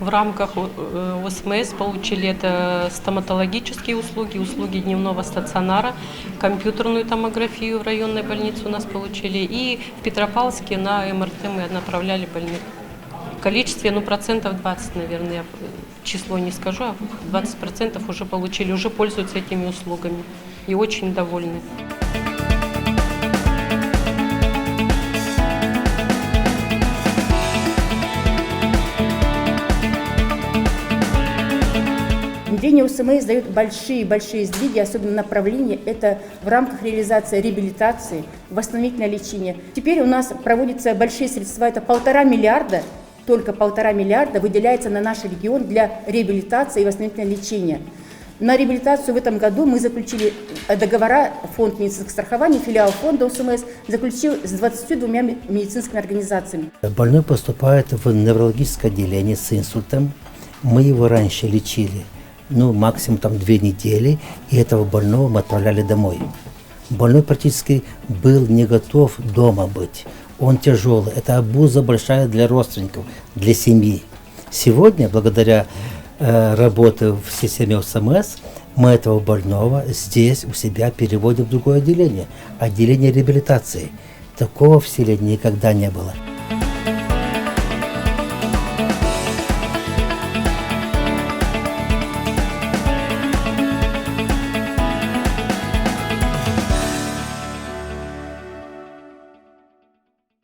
в рамках ОСМС получили это стоматологические услуги, услуги дневного стационара, компьютерную томографию в районной больнице у нас получили. И в Петропавловске на МРТ мы направляли больных. В количестве, процентов 20, наверное, я число не скажу, а 20% уже получили, уже пользуются этими услугами и очень довольны. Внедрение ОСМС дает большие сдвиги, особенно направления. Это в рамках реализации реабилитации, восстановительное лечение. Теперь у нас проводятся большие средства, это 1,5 миллиарда, только 1,5 миллиарда выделяется на наш регион для реабилитации и восстановительного лечения. На реабилитацию в этом году мы заключили договора, фонд медицинского страхования, филиал фонда ОСМС заключил с 22 медицинскими организациями. Больной поступает в неврологическое отделение с инсультом. Мы его раньше лечили, максимум 2 недели, и этого больного мы отправляли домой. Больной практически был не готов дома быть. Он тяжелый. Это обуза большая для родственников, для семьи. Сегодня, благодаря работе в системе ОСМС, мы этого больного здесь у себя переводим в другое отделение реабилитации. Такого в селе никогда не было.